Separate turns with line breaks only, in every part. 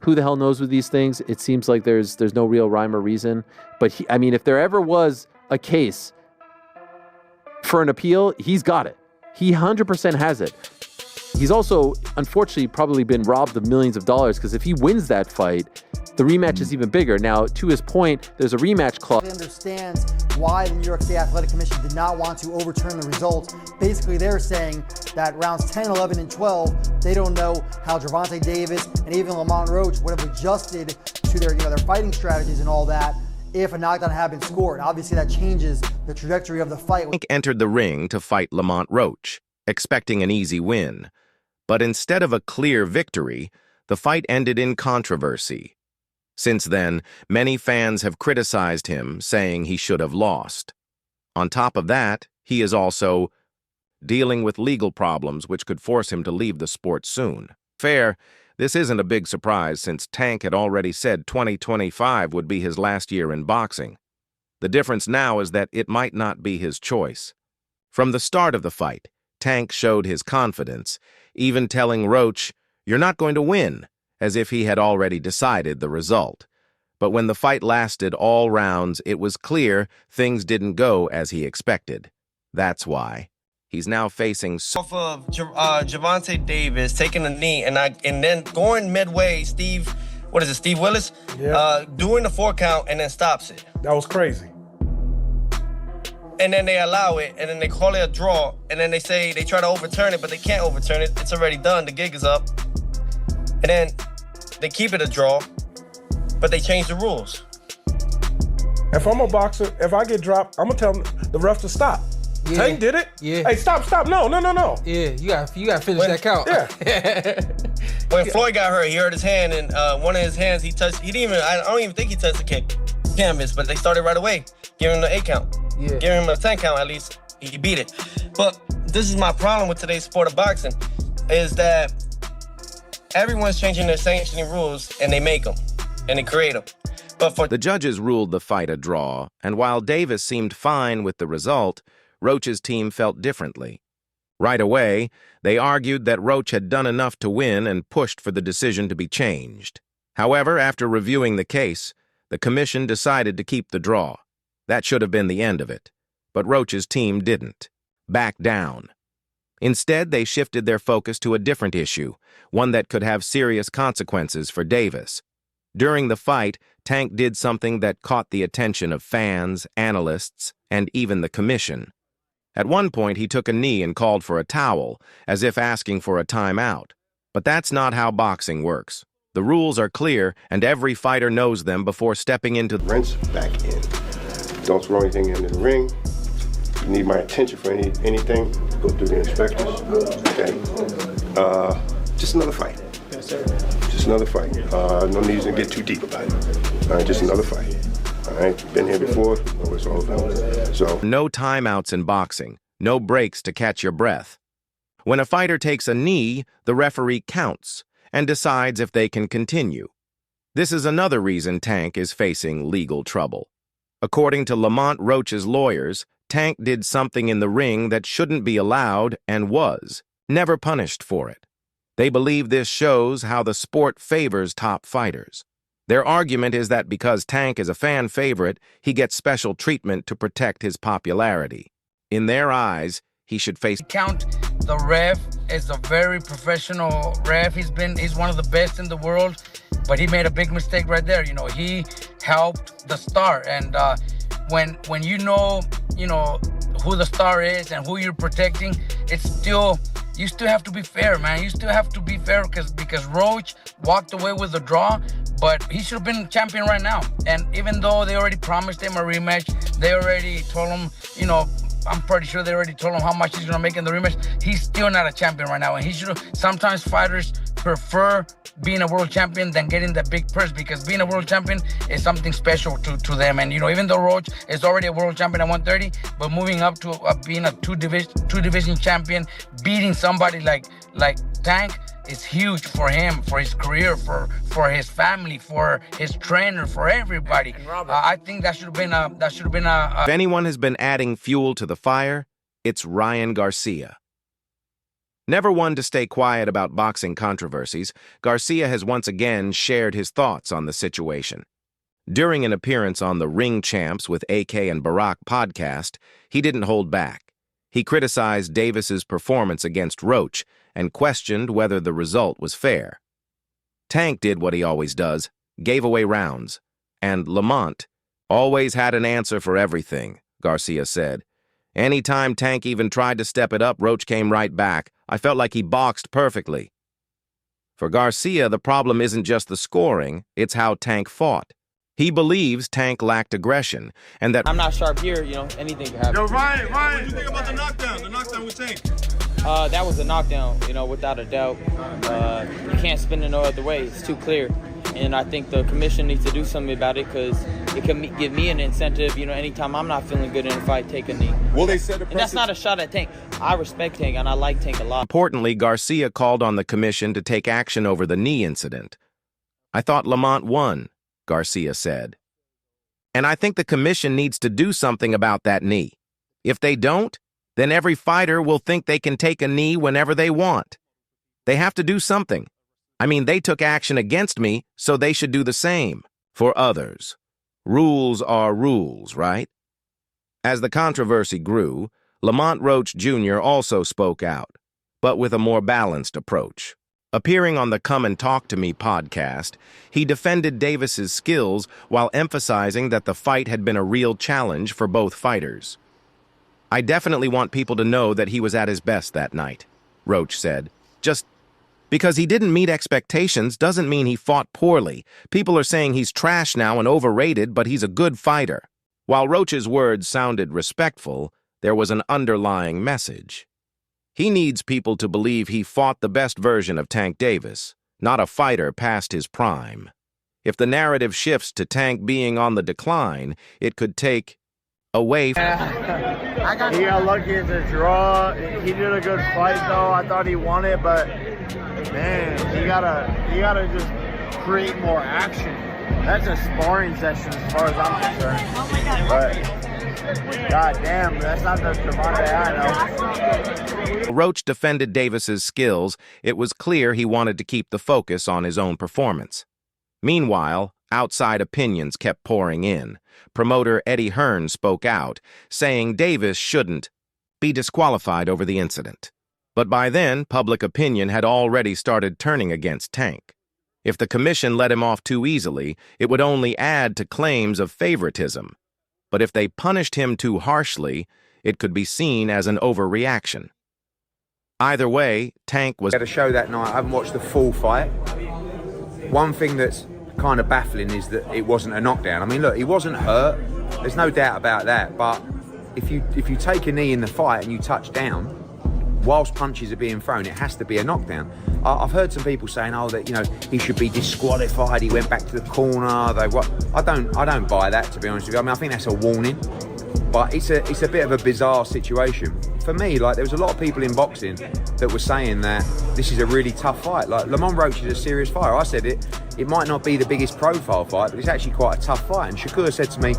who the hell knows with these things? It seems like there's no real rhyme or reason. But I mean, if there ever was a case for an appeal, he's got it. He 100% has it. He's also, unfortunately, probably been robbed of millions of dollars, because if he wins that fight, the rematch is even bigger. Now, to his point, there's a rematch clause.
He understands why the New York State Athletic Commission did not want to overturn the results. Basically, they're saying that rounds 10, 11, and 12, they don't know how Gervonta Davis and even Lamont Roach would have adjusted to their, their fighting strategies and all that if a knockdown had been scored. Obviously, that changes the trajectory of the fight.
Tank entered the ring to fight Lamont Roach, expecting an easy win. But instead of a clear victory, the fight ended in controversy. Since then, many fans have criticized him, saying he should have lost. On top of that, he is also dealing with legal problems which could force him to leave the sport soon. Fair, this isn't a big surprise since Tank had already said 2025 would be his last year in boxing. The difference now is that it might not be his choice. From the start of the fight, Tank showed his confidence, even telling Roach, "You're not going to win," as if he had already decided the result. But when the fight lasted all rounds, it was clear things didn't go as he expected. That's why he's now facing
off of Gervonta Davis taking a knee and then going midway, Steve Willis, doing the 4 count and then stops it.
That was crazy.
And then they allow it, and then they call it a draw, and then they say they try to overturn it, but they can't overturn it. It's already done. The gig is up. And then they keep it a draw, but they change the rules.
If I'm a boxer, if I get dropped, I'm gonna tell the ref to stop.
Yeah.
Tank did it.
Yeah.
Hey, stop. No.
Yeah, you gotta finish that count.
Yeah.
When Floyd got hurt, he hurt his hand, and one of his hands he touched. I don't even think he touched the canvas, but they started right away, giving him the 8 count.
Yeah.
Giving him a 10 count at least. He beat it. But this is my problem with today's sport of boxing, is that everyone's changing their sanctioning rules, and they make them, and they create them. But
the judges ruled the fight a draw, and while Davis seemed fine with the result, Roach's team felt differently. Right away, they argued that Roach had done enough to win and pushed for the decision to be changed. However, after reviewing the case, the commission decided to keep the draw. That should have been the end of it. But Roach's team didn't. Back down. Instead, they shifted their focus to a different issue, one that could have serious consequences for Davis. During the fight, Tank did something that caught the attention of fans, analysts, and even the commission. At one point, he took a knee and called for a towel, as if asking for a timeout. But that's not how boxing works. The rules are clear, and every fighter knows them before stepping into the
rinse back in. Don't throw anything into the ring. If you need my attention for anything, go through the inspectors. Okay. Just another fight. Just another fight. No need to get too deep about it. All right, just another fight. All right, been here before, know what it's all about. So
no timeouts in boxing, no breaks to catch your breath. When a fighter takes a knee, the referee counts and decides if they can continue. This is another reason Tank is facing legal trouble. According to Lamont Roach's lawyers, Tank did something in the ring that shouldn't be allowed and was never punished for it. They believe this shows how the sport favors top fighters. Their argument is that because Tank is a fan favorite, he gets special treatment to protect his popularity. In their eyes, he should face
Count. The ref is a very professional ref. He's one of the best in the world, but he made a big mistake right there. He helped the star, and when you know who the star is and who you're protecting, you still have to be fair, man. You still have to be fair because Roach walked away with a draw, but he should have been champion right now. And even though they already promised him a rematch, they already told him, I'm pretty sure they already told him how much he's gonna make in the rematch. He's still not a champion right now, and he should. Sometimes fighters prefer being a world champion than getting the big purse, because being a world champion is something special to them. And even though Roach is already a world champion at 130, but moving up to being a two division champion, beating somebody like Tank is huge for him, for his career, for his family, for his trainer, for everybody. I think that should have been a.
If anyone has been adding fuel to the fire, it's Ryan Garcia. Never one to stay quiet about boxing controversies, Garcia has once again shared his thoughts on the situation. During an appearance on the Ring Champs with AK and Barack podcast, he didn't hold back. He criticized Davis's performance against Roach and questioned whether the result was fair. Tank did what he always does, gave away rounds, and Lamont always had an answer for everything, Garcia said. Anytime Tank even tried to step it up, Roach came right back. I felt like he boxed perfectly. For Garcia, the problem isn't just the scoring, it's how Tank fought. He believes Tank lacked aggression, and that—
I'm not sharp here, anything can happen.
Yo, Ryan, what do you think about the knockdown? The knockdown with Tank?
That was a knockdown, without a doubt. You can't spin it no other way. It's too clear. And I think the commission needs to do something about it because it can give me an incentive, anytime I'm not feeling good in a fight, take a knee.
Will they set a precedent?
And that's not a shot at Tank. I respect Tank, and I like Tank a lot.
Importantly, Garcia called on the commission to take action over the knee incident. I thought Lamont won, Garcia said. And I think the commission needs to do something about that knee. If they don't, then every fighter will think they can take a knee whenever they want. They have to do something. I mean, they took action against me, so they should do the same for others. Rules are rules, right? As the controversy grew, Lamont Roach Jr. also spoke out, but with a more balanced approach. Appearing on the Come and Talk to Me podcast, he defended Davis's skills while emphasizing that the fight had been a real challenge for both fighters. I definitely want people to know that he was at his best that night, Roach said. Just because he didn't meet expectations doesn't mean he fought poorly. People are saying he's trash now and overrated, but he's a good fighter. While Roach's words sounded respectful, there was an underlying message. He needs people to believe he fought the best version of Tank Davis, not a fighter past his prime. If the narrative shifts to Tank being on the decline, it could take away from—
He got lucky at the draw. He did a good fight, though. I thought he won it, but man, he gotta just create more action. That's a sparring session as far as I'm concerned. But god damn, that's not the Gervonta I know.
Roach defended Davis's skills. It was clear he wanted to keep the focus on his own performance. Meanwhile, outside opinions kept pouring in. Promoter Eddie Hearn spoke out, saying Davis shouldn't be disqualified over the incident. But by then, public opinion had already started turning against Tank. If the commission let him off too easily, it would only add to claims of favoritism. But if they punished him too harshly, it could be seen as an overreaction. Either way, Tank was—
At a show that night, I haven't watched the full fight. One thing that's kind of baffling is that it wasn't a knockdown. I mean, look, he wasn't hurt. There's no doubt about that. But if you take a knee in the fight and you touch down, whilst punches are being thrown, it has to be a knockdown. I've heard some people saying, oh, that he should be disqualified. He went back to the corner. I don't buy that, to be honest with you. I mean, I think that's a warning. But it's a bit of a bizarre situation. For me, there was a lot of people in boxing that were saying that this is a really tough fight. Lamont Roach is a serious fighter. I said it might not be the biggest profile fight, but it's actually quite a tough fight. And Shakur said to me,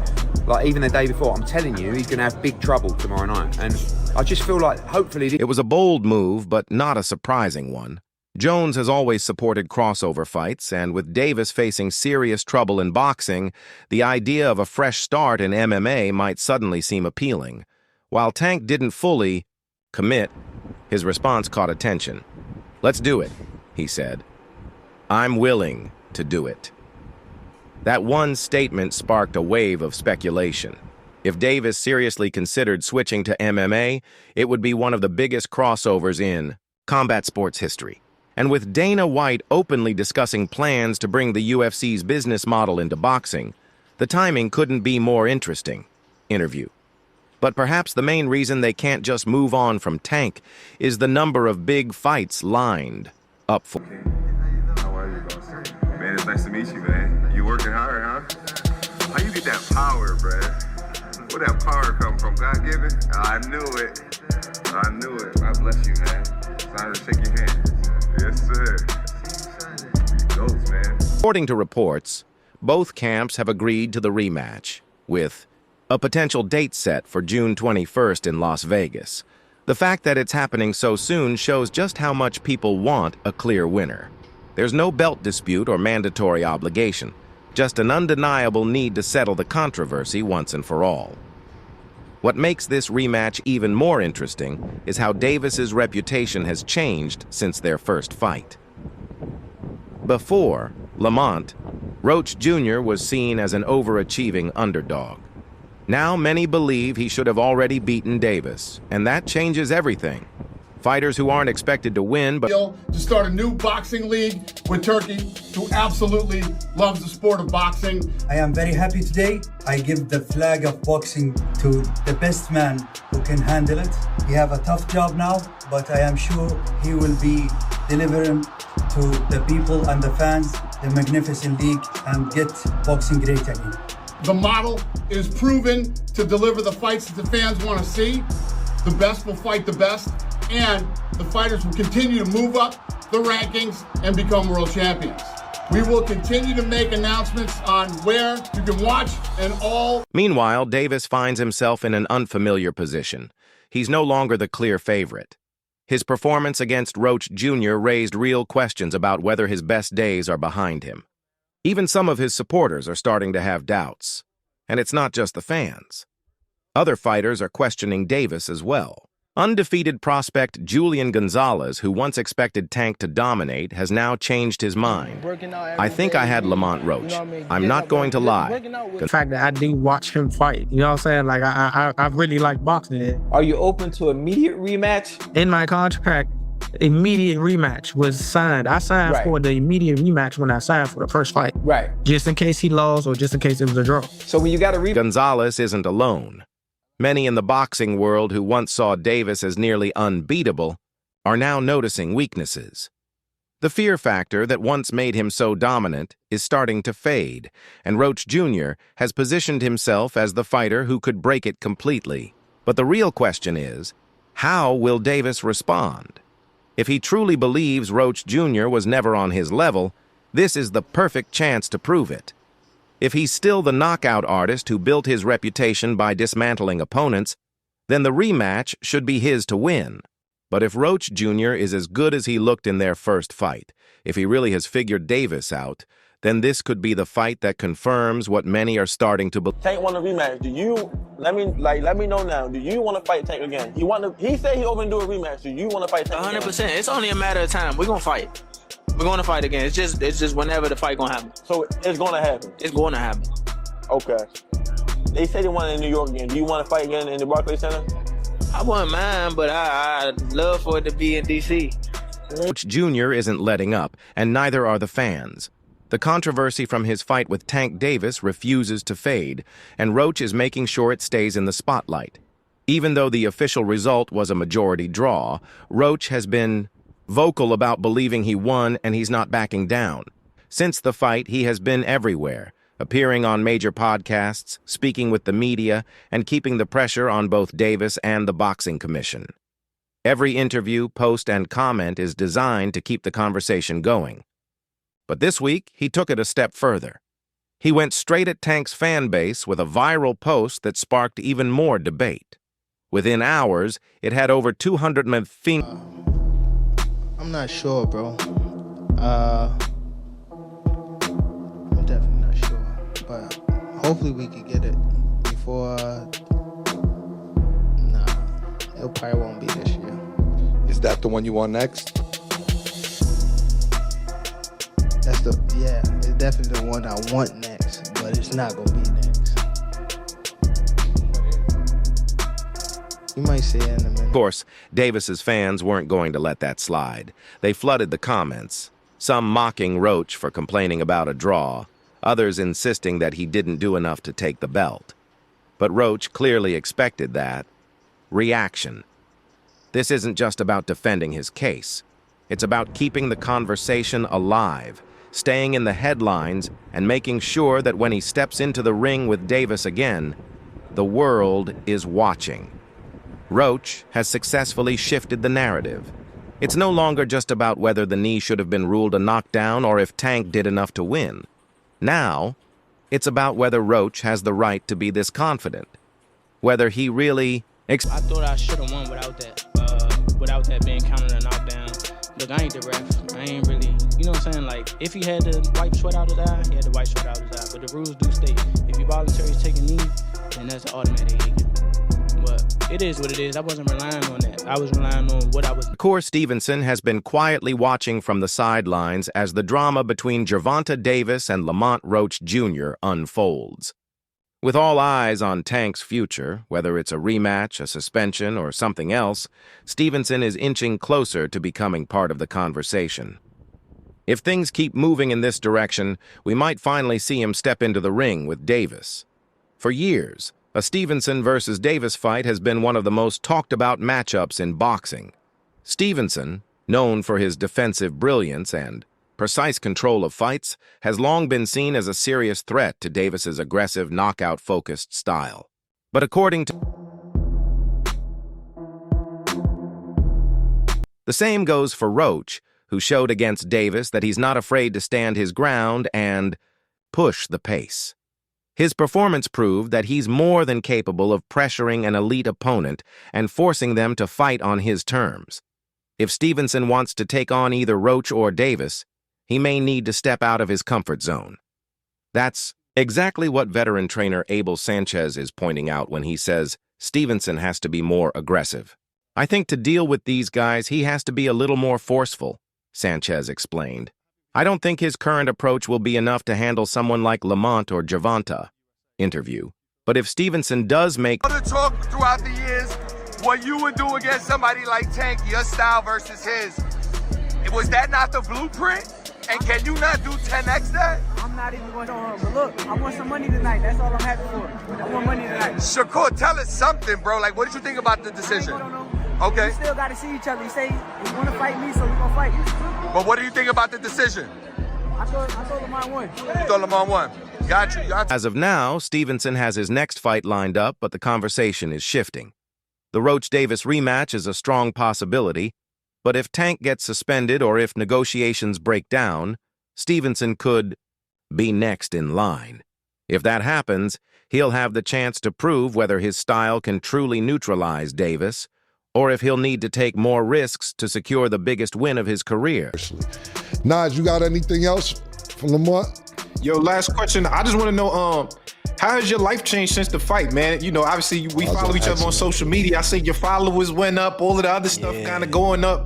even the day before, I'm telling you, he's going to have big trouble tomorrow night. And I just feel like, hopefully—
It was a bold move, but not a surprising one. Jones has always supported crossover fights, and with Davis facing serious trouble in boxing, the idea of a fresh start in MMA might suddenly seem appealing. While Tank didn't fully commit, his response caught attention. "Let's do it," he said. "I'm willing to do it." That one statement sparked a wave of speculation. If Davis seriously considered switching to MMA, it would be one of the biggest crossovers in combat sports history. And with Dana White openly discussing plans to bring the UFC's business model into boxing, the timing couldn't be more interesting. Interview. But perhaps the main reason they can't just move on from Tank is the number of big fights lined up for.
How are you, man? It's nice to meet you, man. You working hard, huh? How you get that power, bruh? Where that power come from? God given? I knew it. I knew it. God bless you, man. It's an honor to shake your hand. Yes, sir. Goes, man.
According to reports, both camps have agreed to the rematch, with a potential date set for June 21st in Las Vegas. The fact that it's happening so soon shows just how much people want a clear winner. There's no belt dispute or mandatory obligation, just an undeniable need to settle the controversy once and for all. What makes this rematch even more interesting is how Davis's reputation has changed since their first fight. Before Lamont, Roach Jr. was seen as an overachieving underdog. Now many believe he should have already beaten Davis, and that changes everything. Fighters who aren't expected to win, but
to start a new boxing league with Turkey, who absolutely loves the sport of boxing.
I am very happy today. I give the flag of boxing to the best man who can handle it. He have a tough job now, but I am sure he will be delivering to the people and the fans the magnificent league and get boxing great again.
The model is proven to deliver the fights that the fans want to see. The best will fight the best, and the fighters will continue to move up the rankings and become world champions. We will continue to make announcements on where you can watch and all.
Meanwhile, Davis finds himself in an unfamiliar position. He's no longer the clear favorite. His performance against Roach Jr. raised real questions about whether his best days are behind him. Even some of his supporters are starting to have doubts. And it's not just the fans. Other fighters are questioning Davis as well. Undefeated prospect Julian Gonzalez, who once expected Tank to dominate, has now changed his mind. I think I had Lamont Roach. I'm not going to lie.
The fact that I do watch him fight, you know what I'm saying? Like, I really like boxing.
Are you open to immediate rematch?
In my contract, immediate rematch was signed. I signed for the immediate rematch when I signed for the first fight.
Right.
Just in case he lost or just in case it was a draw.
So when you got a rematch...
Gonzalez isn't alone. Many in the boxing world who once saw Davis as nearly unbeatable are now noticing weaknesses. The fear factor that once made him so dominant is starting to fade, and Roach Jr. has positioned himself as the fighter who could break it completely. But the real question is, how will Davis respond? If he truly believes Roach Jr. was never on his level, this is the perfect chance to prove it. If he's still the knockout artist who built his reputation by dismantling opponents, then the rematch should be his to win. But if Roach Jr. is as good as he looked in their first fight, if he really has figured Davis out, then this could be the fight that confirms what many are starting to believe.
Tank want a rematch. Do you let me know now? Do you want to fight Tank again? He said he open to do a rematch. Do you want to fight Tank
100%.
again?
It's only a matter of time. We're gonna fight. We're gonna fight again. It's just whenever the fight gonna happen.
So it's gonna happen.
It's going to happen.
Okay. They say they want it in New York again. Do you want to fight again in the Barclays Center?
I wouldn't mind, but I'd love for it to be in D.C.
Roach Jr. isn't letting up, and neither are the fans. The controversy from his fight with Tank Davis refuses to fade, and Roach is making sure it stays in the spotlight. Even though the official result was a majority draw, Roach has been vocal about believing he won, and he's not backing down. Since the fight, he has been everywhere, appearing on major podcasts, speaking with the media, and keeping the pressure on both Davis and the Boxing Commission. Every interview, post, and comment is designed to keep the conversation going. But this week, he took it a step further. He went straight at Tank's fan base with a viral post that sparked even more debate. Within hours, it had over 250...
I'm not sure, bro. I'm definitely not sure. But hopefully we could get it before... Nah, it probably won't be this year.
Is that the one you want next?
It's definitely the one I want next, but it's not gonna be next. You might see it in a minute.
Of course, Davis's fans weren't going to let that slide. They flooded the comments, some mocking Roach for complaining about a draw, others insisting that he didn't do enough to take the belt. But Roach clearly expected that reaction. This isn't just about defending his case. It's about keeping the conversation alive, staying in the headlines, and making sure that when he steps into the ring with Davis again, the world is watching. Roach has successfully shifted the narrative. It's no longer just about whether the knee should have been ruled a knockdown or if Tank did enough to win. Now, it's about whether Roach has the right to be this confident. Whether he really...
I thought I should have won without that.
without that being counted a knockdown. Look, I ain't the ref. I ain't really, you know what I'm saying? Like, if he had to wipe sweat out his eye, he had to wipe sweat out his eye. But the rules do state, if you voluntarily take a knee, then that's an automatic hit. But it is what it is. I wasn't relying on that. I was relying on what I was.
Shakur Stevenson has been quietly watching from the sidelines as the drama between Gervonta Davis and Lamont Roach Jr. unfolds. With all eyes on Tank's future, whether it's a rematch, a suspension, or something else, Stevenson is inching closer to becoming part of the conversation. If things keep moving in this direction, we might finally see him step into the ring with Davis. For years, a Stevenson versus Davis fight has been one of the most talked-about matchups in boxing. Stevenson, known for his defensive brilliance and precise control of fights, has long been seen as a serious threat to Davis's aggressive, knockout-focused style. But according to... The same goes for Roach, who showed against Davis that he's not afraid to stand his ground and push the pace. His performance proved that he's more than capable of pressuring an elite opponent and forcing them to fight on his terms. If Stevenson wants to take on either Roach or Davis, he may need to step out of his comfort zone. That's exactly what veteran trainer Abel Sanchez is pointing out when he says Stevenson has to be more aggressive. I think to deal with these guys, he has to be a little more forceful, Sanchez explained. I don't think his current approach will be enough to handle someone like Lamont or Gervonta. Interview. But if Stevenson does make...
The talk throughout the years, what you would do against somebody like Tank, your style versus his, was that not the blueprint? And can you not do 10x that?
I'm not even going on, but look, I want some money tonight. That's all I'm happy for. I want money tonight.
Shakur, tell us something, bro. Like, what did you think about the decision? Okay.
We still got to see each other. You say you want to fight me, so we're going to fight.
But what do you think about the decision?
I thought Lamont won.
You thought Lamont won. Got you.
As of now, Stevenson has his next fight lined up, but the conversation is shifting. The Roach-Davis rematch is a strong possibility, but if Tank gets suspended or if negotiations break down, Stevenson could be next in line. If that happens, he'll have the chance to prove whether his style can truly neutralize Davis, or if he'll need to take more risks to secure the biggest win of his career.
Naj, you got anything else for Lamont?
Yo, last question. I just want to know, how has your life changed since the fight, man? You know, obviously we follow each other on social media. I see your followers went up, all of the other stuff kind of going up.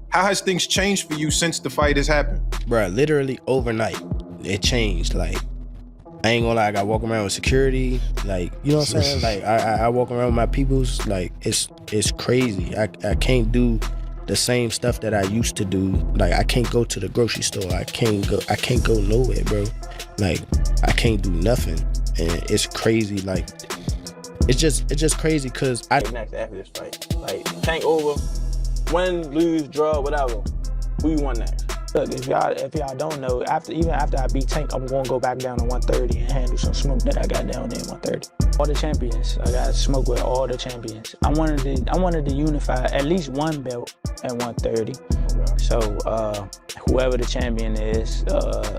How has things changed for you since the fight has happened?
Bruh, literally overnight, it changed. Like, I ain't gonna lie, I got to walk around with security. Like, you know what I'm saying? Like, I walk around with my peoples. Like, it's crazy. I can't do the same stuff that I used to do. Like, I can't go to the grocery store. I can't go nowhere, bro. Like, I can't do nothing. And it's crazy. Like, it's just crazy because
next after this fight, like Tank over, win, lose, draw, whatever. Who you want next?
Look, if y'all don't know, even after I beat Tank, I'm gonna go back down to 130 and handle some smoke that I got down there at 130. All the champions, I got smoke with all the champions. I wanted to unify at least one belt at 130. So whoever the champion is,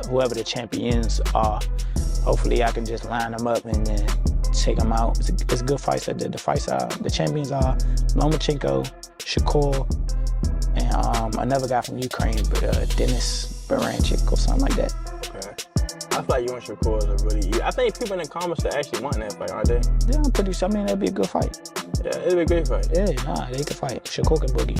whoever the champions are, hopefully I can just line them up and then take them out. It's good fights. The champions are Lomachenko, Shakur, and another guy from Ukraine, but Denis Baranchik or something like that.
Okay. I feel like you and Shakur is a really... I think people in the comments that actually want that fight, aren't they?
Yeah, I'm pretty sure. I mean, that'd be a good fight.
Yeah, it'd be a great fight.
Yeah, nah, they can fight. Shakur can boogie.